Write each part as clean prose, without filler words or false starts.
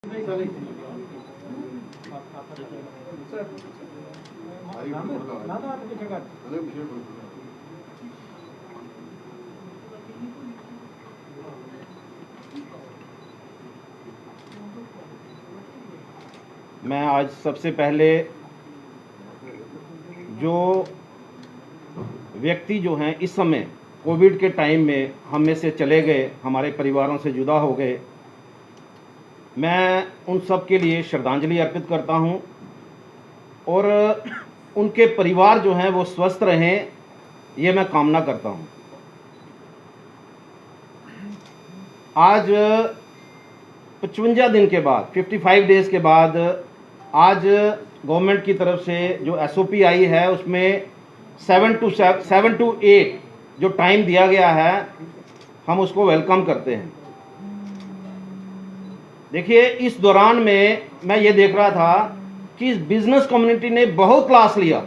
मैं आज सबसे पहले जो व्यक्ति जो हैं इस समय कोविड के टाइम में हम में से चले गए, हमारे परिवारों से जुदा हो गए, मैं उन सब के लिए श्रद्धांजलि अर्पित करता हूं और उनके परिवार जो हैं वो स्वस्थ रहें, ये मैं कामना करता हूं। आज 55 दिन के बाद, 55 डेज़ के बाद आज गवर्नमेंट की तरफ से जो SOP आई है उसमें 7 to 8 जो टाइम दिया गया है, हम उसको वेलकम करते हैं। देखिए, इस दौरान में मैं ये देख रहा था कि बिजनेस कम्युनिटी ने बहुत लॉस लिया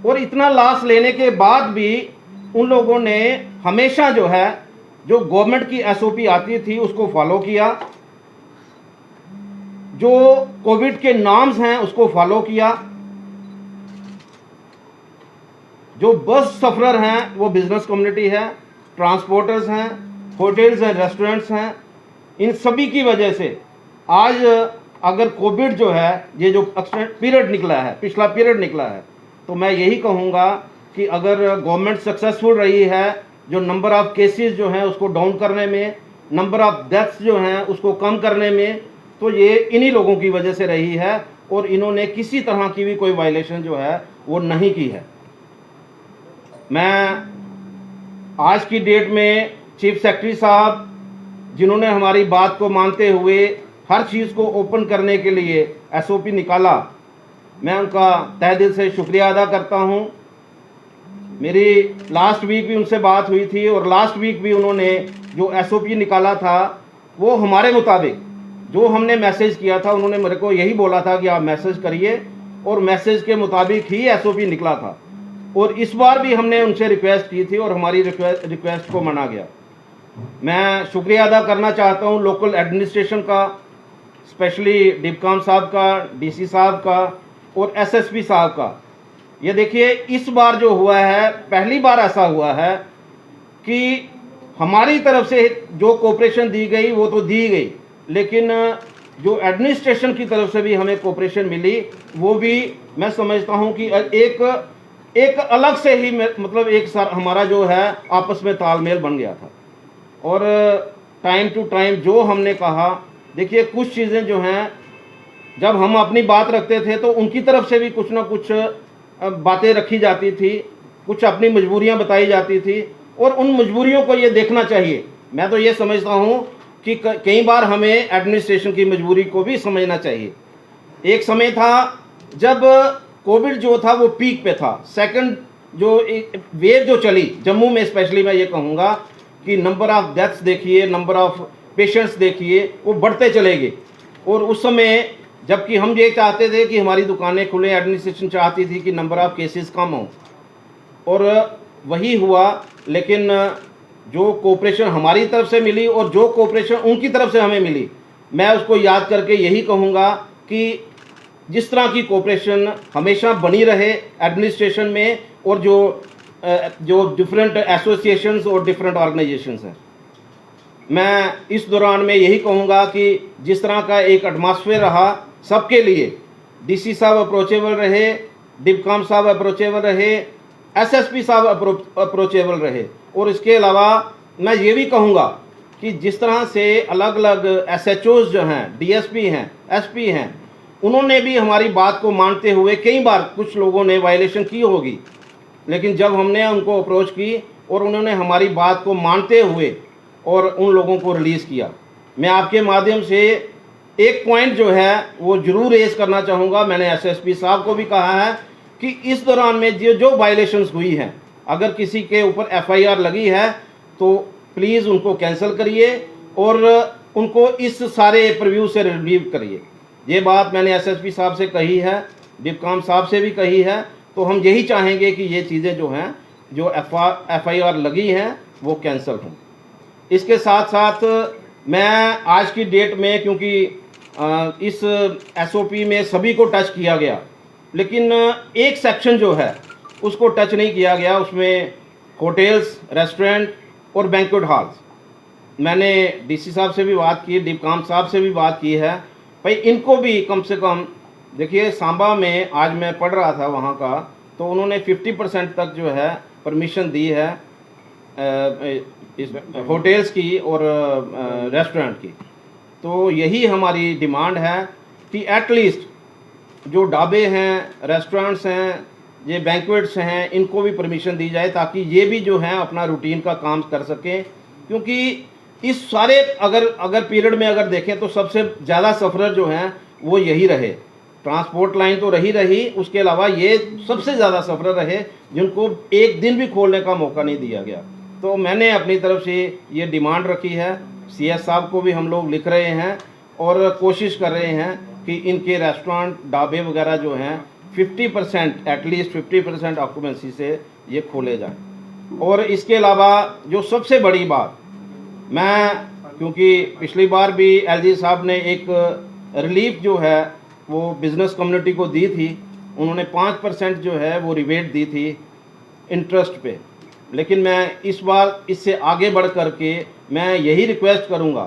और इतना लॉस लेने के बाद भी उन लोगों ने हमेशा जो है जो गवर्नमेंट की SOP आती थी उसको फॉलो किया, जो कोविड के नॉर्म्स हैं उसको फॉलो किया। जो बस सफरर हैं वो बिजनेस कम्युनिटी है, ट्रांसपोर्टर्स हैं, होटल्स एंड रेस्टोरेंट्स हैं, इन सभी की वजह से आज अगर कोविड जो है ये जो पीरियड निकला है, पिछला पीरियड निकला है, तो मैं यही कहूँगा कि अगर गवर्नमेंट सक्सेसफुल रही है जो नंबर ऑफ केसेस जो हैं उसको डाउन करने में, नंबर ऑफ डेथ्स जो हैं उसको कम करने में, तो ये इन्हीं लोगों की वजह से रही है और इन्होंने किसी तरह की भी कोई वायलेशन जो है वो नहीं की है। मैं आज की डेट में चीफ सेक्रेटरी साहब जिन्होंने हमारी बात को मानते हुए हर चीज़ को ओपन करने के लिए SOP निकाला, मैं उनका तहे दिल से शुक्रिया अदा करता हूं। मेरी लास्ट वीक भी उनसे बात हुई थी और लास्ट वीक भी उन्होंने जो SOP निकाला था वो हमारे मुताबिक जो हमने मैसेज किया था, उन्होंने मेरे को यही बोला था कि आप मैसेज करिए और मैसेज के मुताबिक ही SOP निकला था। और इस बार भी हमने उनसे रिक्वेस्ट की थी और हमारी रिक्वेस्ट को माना गया। मैं शुक्रिया अदा करना चाहता हूं लोकल एडमिनिस्ट्रेशन का, स्पेशली डिपकॉम साहब का, DC साहब का और SSP साहब का। ये देखिए, इस बार जो हुआ है, पहली बार ऐसा हुआ है कि हमारी तरफ से जो कोऑपरेशन दी गई वो तो दी गई, लेकिन जो एडमिनिस्ट्रेशन की तरफ से भी हमें कोऑपरेशन मिली वो भी मैं समझता हूं कि एक अलग से ही मतलब एक हमारा जो है आपस में तालमेल बन गया था। और टाइम टू टाइम जो हमने कहा, देखिए कुछ चीज़ें जो हैं जब हम अपनी बात रखते थे तो उनकी तरफ से भी कुछ ना कुछ बातें रखी जाती थी, कुछ अपनी मजबूरियां बताई जाती थी और उन मजबूरियों को ये देखना चाहिए। मैं तो ये समझता हूँ कि कई बार हमें एडमिनिस्ट्रेशन की मजबूरी को भी समझना चाहिए। एक समय था जब कोविड जो था वो पीक पे था, सेकंड जो वेव जो चली जम्मू में स्पेशली, मैं ये कहूँगा कि नंबर ऑफ डेथ्स देखिए, नंबर ऑफ पेशेंट्स देखिए, वो बढ़ते चले गए। और उस समय जबकि हम ये चाहते थे कि हमारी दुकानें खुलें, एडमिनिस्ट्रेशन चाहती थी कि नंबर ऑफ केसेस कम हो और वही हुआ। लेकिन जो कोऑपरेशन हमारी तरफ से मिली और जो कोऑपरेशन उनकी तरफ से हमें मिली, मैं उसको याद करके यही कहूँगा कि जिस तरह की कोऑपरेशन हमेशा बनी रहे एडमिनिस्ट्रेशन में और जो डिफरेंट एसोसिएशंस और डिफरेंट ऑर्गेनाइजेशंस हैं। मैं इस दौरान में यही कहूँगा कि जिस तरह का एक एटमॉस्फेयर रहा सबके लिए, DC साहब अप्रोचेबल रहे, डिपकॉम साहब अप्रोचेबल रहे, SSP साहब अप्रोचेबल रहे। और इसके अलावा मैं ये भी कहूँगा कि जिस तरह से अलग अलग SHOs जो हैं, DSP हैं, SP हैं, उन्होंने भी हमारी बात को मानते हुए, कई बार कुछ लोगों ने वायलेशन की होगी, लेकिन जब हमने उनको अप्रोच की और उन्होंने हमारी बात को मानते हुए और उन लोगों को रिलीज़ किया। मैं आपके माध्यम से एक पॉइंट जो है वो ज़रूर रेज करना चाहूँगा। मैंने SSP साहब को भी कहा है कि इस दौरान में जो वायलेशंस हुई हैं, अगर किसी के ऊपर FIR लगी है तो प्लीज़ उनको कैंसिल करिए और उनको इस सारे प्रीव्यू से रिलीव करिए। ये बात मैंने SSP साहब से कही है, डिपकॉम साहब से भी कही है। तो हम यही चाहेंगे कि ये चीज़ें जो हैं, जो FIR लगी हैं, वो कैंसिल हों। इसके साथ साथ मैं आज की डेट में, क्योंकि इस एसओपी में सभी को टच किया गया, लेकिन एक सेक्शन जो है उसको टच नहीं किया गया। उसमें होटल्स, रेस्टोरेंट और बैंक्वेट हॉल्स। मैंने डीसी साहब से भी बात की, डिपकाम साहब से भी बात की है, भाई इनको भी कम से कम देखिए। सांबा में आज मैं पढ़ रहा था वहाँ का, तो उन्होंने 50% तक जो है परमिशन दी है इस होटल्स की और रेस्टोरेंट की। तो यही हमारी डिमांड है कि एटलीस्ट जो ढाबे हैं, रेस्टोरेंट्स हैं, ये बैंक्वेट्स हैं, इनको भी परमिशन दी जाए ताकि ये भी जो है अपना रूटीन का काम कर सकें। क्योंकि इस सारे अगर पीरियड में अगर देखें तो सबसे ज़्यादा सफ़रर जो हैं वो यही रहे। ट्रांसपोर्ट लाइन तो रही, उसके अलावा ये सबसे ज़्यादा सफ़रर रहे जिनको एक दिन भी खोलने का मौका नहीं दिया गया। तो मैंने अपनी तरफ से ये डिमांड रखी है। सीएस साहब को भी हम लोग लिख रहे हैं और कोशिश कर रहे हैं कि इनके रेस्टोरेंट, ढाबे वगैरह जो हैं 50% एटलीस्ट 50% ऑक्यूपेंसी से ये खोले जाएं। और इसके अलावा जो सबसे बड़ी बात, मैं क्योंकि पिछली बार भी एलजी साहब ने एक रिलीफ जो है वो बिज़नेस कम्युनिटी को दी थी, उन्होंने 5% जो है वो रिबेट दी थी इंटरेस्ट पे। लेकिन मैं इस बार इससे आगे बढ़ कर के मैं यही रिक्वेस्ट करूंगा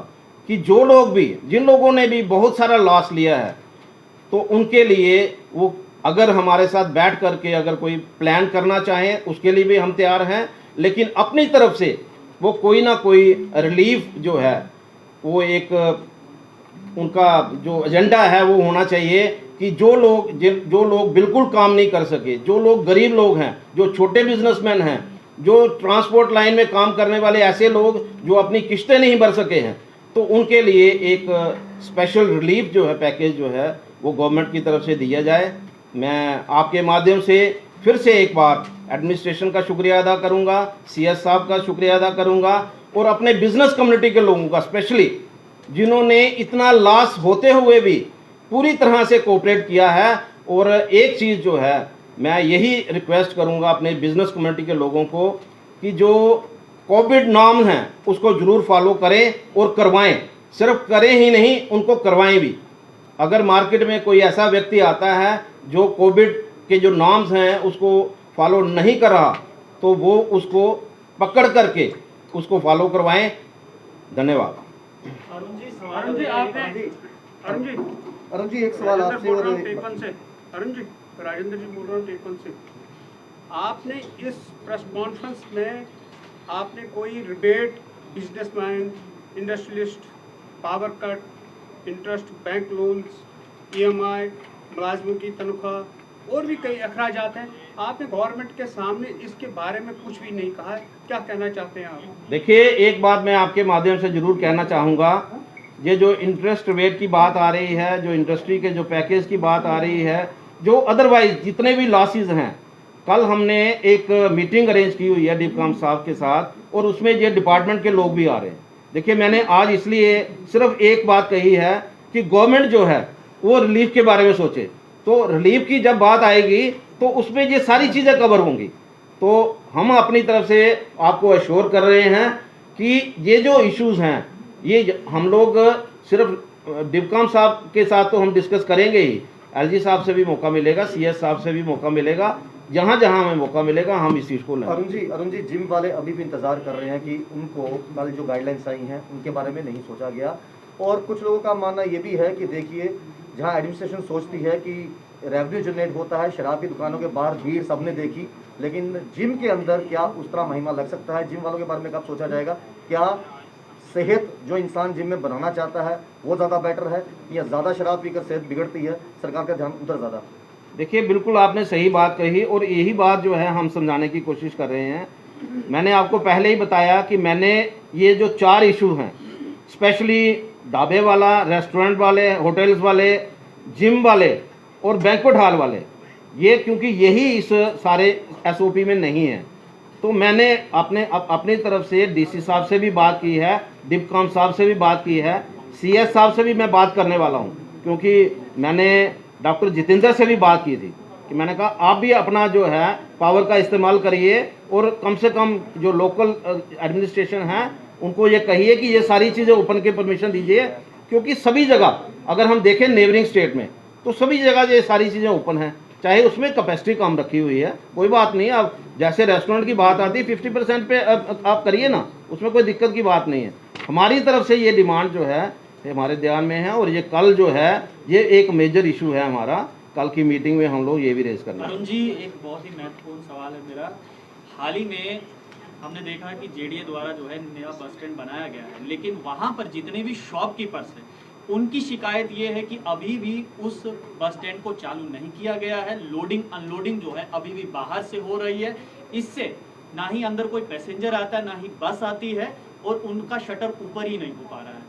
कि जो लोग भी, जिन लोगों ने भी बहुत सारा लॉस लिया है, तो उनके लिए वो अगर हमारे साथ बैठ करके अगर कोई प्लान करना चाहें उसके लिए भी हम तैयार हैं। लेकिन अपनी तरफ से वो कोई ना कोई रिलीफ जो है वो एक उनका जो एजेंडा है वो होना चाहिए कि जो लोग बिल्कुल काम नहीं कर सके, जो लोग गरीब लोग हैं, जो छोटे बिजनेसमैन हैं, जो ट्रांसपोर्ट लाइन में काम करने वाले ऐसे लोग जो अपनी किस्तें नहीं भर सके हैं, तो उनके लिए एक स्पेशल रिलीफ जो है, पैकेज जो है वो गवर्नमेंट की तरफ से दिया जाए। मैं आपके माध्यम से फिर से एक बार एडमिनिस्ट्रेशन का शुक्रिया अदा करूंगा, सीएस साहब का शुक्रिया अदा करूंगा और अपने बिजनेस कम्युनिटी के लोगों का स्पेशली, जिन्होंने इतना लॉस होते हुए भी पूरी तरह से कोऑपरेट किया है। और एक चीज़ जो है मैं यही रिक्वेस्ट करूंगा अपने बिजनेस कम्युनिटी के लोगों को कि जो कोविड नॉर्म हैं उसको ज़रूर फॉलो करें और करवाएं। सिर्फ करें ही नहीं, उनको करवाएं भी। अगर मार्केट में कोई ऐसा व्यक्ति आता है जो कोविड के जो नॉर्म्स हैं उसको फॉलो नहीं कर रहा, तो वो उसको पकड़ करके उसको फॉलो करवाएं। धन्यवाद। अरुण जी एक सवाल आपसे। अरुण जी, राजेंद्र जी बोल रहा हूँ टेपन से। आपने इस प्रेस कॉन्फ्रेंस में आपने कोई rebate businessman, industrialist, power cut, interest, bank loans, EMI, मुलाजमों की तनख्वाह और भी कई अखराजात हैं, आपने गवर्नमेंट के सामने इसके बारे में कुछ भी नहीं कहा है। क्या कहना चाहते हैं आप? देखिए, एक बात मैं आपके माध्यम से जरूर कहना चाहूँगा, ये जो इंटरेस्ट रेट की बात आ रही है, जो इंडस्ट्री के जो पैकेज की बात आ रही है, जो अदरवाइज जितने भी लॉसेस हैं, कल हमने एक मीटिंग अरेंज की हुई है डिपकाम साहब के साथ और उसमें ये डिपार्टमेंट के लोग भी आ रहे हैं। देखिए, मैंने आज इसलिए सिर्फ एक बात कही है कि गवर्नमेंट जो है वो रिलीफ के बारे में सोचे। तो रिलीफ की जब बात आएगी तो उसमें ये सारी चीज़ें कवर होंगी। तो हम अपनी तरफ से आपको अश्योर कर रहे हैं कि ये जो इश्यूज़ हैं ये हम लोग सिर्फ डिपकाम साहब के साथ तो हम डिस्कस करेंगे ही, एलजी साहब से भी मौका मिलेगा, सीएस साहब से भी मौका मिलेगा, जहाँ जहाँ हमें मौका मिलेगा हम इस चीज़ को लेंगे। अरुण जी जिम वाले अभी भी इंतजार कर रहे हैं कि उनको कल जो गाइडलाइंस आई हैं उनके बारे में नहीं सोचा गया। और कुछ लोगों का मानना ये भी है कि देखिए, जहाँ एडमिनिस्ट्रेशन सोचती है कि रेवेन्यू जनरेट होता है, शराब की दुकानों के बाहर भीड़ सबने देखी, लेकिन जिम के अंदर क्या उस तरह महिमा लग सकता है? जिम वालों के बारे में कब सोचा जाएगा? क्या सेहत जो इंसान जिम में बनाना चाहता है वो ज़्यादा बेटर है या ज़्यादा शराब पीकर सेहत बिगड़ती है? सरकार का ध्यान उधर ज़्यादा। देखिए, बिल्कुल आपने सही बात कही और यही बात जो है हम समझाने की कोशिश कर रहे हैं। मैंने आपको पहले ही बताया कि मैंने ये जो 4 इशू हैं, स्पेशली ढाबे वाला, रेस्टोरेंट वाले, होटल्स वाले, जिम वाले और बैंक्वेट हॉल वाले, ये क्योंकि यही इस सारे एसओपी में नहीं है, तो मैंने अपनी तरफ से डीसी साहब से भी बात की है, डिपकाम साहब से भी बात की है, सीएस साहब से भी मैं बात करने वाला हूँ, क्योंकि मैंने डॉक्टर जितेंद्र से भी बात की थी कि मैंने कहा आप भी अपना जो है पावर का इस्तेमाल करिए और कम से कम जो लोकल एडमिनिस्ट्रेशन है उनको ये कहिए कि ये सारी चीज़ें ओपन के परमिशन दीजिए, क्योंकि सभी जगह अगर हम देखें नेबरिंग स्टेट में तो सभी जगह ये सारी चीज़ें ओपन हैं, चाहे उसमें कैपेसिटी कम रखी हुई है, कोई बात नहीं। अब जैसे रेस्टोरेंट की बात आती है 50% पे आप करिए ना, उसमें कोई दिक्कत की बात नहीं है। हमारी तरफ से ये डिमांड जो है हमारे ध्यान में है, और ये कल जो है ये एक मेजर इशू है हमारा, कल की मीटिंग में हम लोग ये भी रेज करना है। अरुण जी, एक बहुत ही महत्वपूर्ण सवाल है मेरा। हाल ही में हमने देखा कि जेडीए द्वारा जो है नया बस स्टैंड बनाया गया है, लेकिन वहाँ पर जितने भी शॉपकीपर्स हैं उनकी शिकायत ये है कि अभी भी उस बस स्टैंड को चालू नहीं किया गया है। लोडिंग अनलोडिंग जो है अभी भी बाहर से हो रही है। इससे ना ही अंदर कोई पैसेंजर आता है, ना ही बस आती है, और उनका शटर ऊपर ही नहीं हो पा रहा है।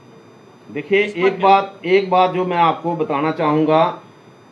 देखिए, एक बात जो मैं आपको बताना चाहूँगा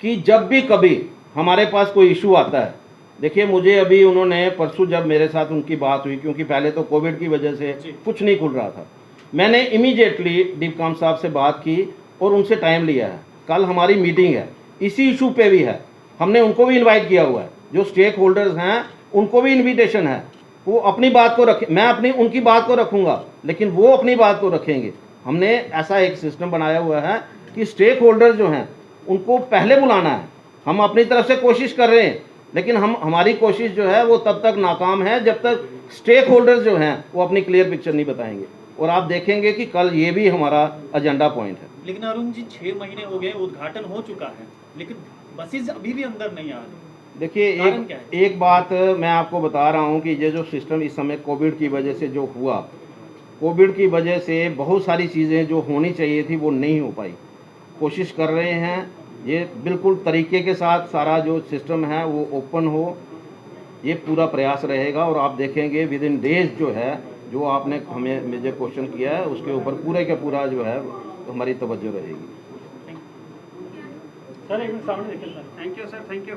कि जब भी कभी हमारे पास कोई इशू आता है, देखिए मुझे अभी उन्होंने परसों जब मेरे साथ उनकी बात हुई, क्योंकि पहले तो कोविड की वजह से कुछ नहीं खुल रहा था, मैंने इमीडिएटली डीपकाम साहब से बात की और उनसे टाइम लिया है। कल हमारी मीटिंग है, इसी इशू पे भी है, हमने उनको भी इनवाइट किया हुआ है, जो स्टेक होल्डर्स हैं उनको भी इन्विटेशन है। वो अपनी बात को रखें, मैं उनकी बात को रखूँगा, लेकिन वो अपनी बात को रखेंगे। हमने ऐसा एक सिस्टम बनाया हुआ है कि स्टेक होल्डर जो हैं उनको पहले बुलाना है। हम अपनी तरफ से कोशिश कर रहे हैं, लेकिन हमारी कोशिश जो है वो तब तक नाकाम है जब तक स्टेक होल्डर्स जो हैं वो अपनी क्लियर पिक्चर नहीं बताएंगे। और आप देखेंगे कि कल ये भी हमारा एजेंडा पॉइंट है। लेकिन अरुण जी, 6 महीने हो गए, उद्घाटन हो चुका है, लेकिन बसेज अभी भी अंदर नहीं आ रही। देखिए, कारण क्या है? एक बात मैं आपको बता रहा हूँ कि ये जो सिस्टम इस समय कोविड की वजह से जो हुआ, कोविड की वजह से बहुत सारी चीज़ें जो होनी चाहिए थी वो नहीं हो पाई। कोशिश कर रहे हैं ये बिल्कुल तरीके के साथ सारा जो सिस्टम है वो ओपन हो, ये पूरा प्रयास रहेगा। और आप देखेंगे विद इन डेज जो है, जो आपने हमें मुझे क्वेश्चन किया है उसके ऊपर पूरे का पूरा जो है हमारी तवज्जो रहेगी। सर एक मिनट सामने देखिए sir. Thank you sir, thank you.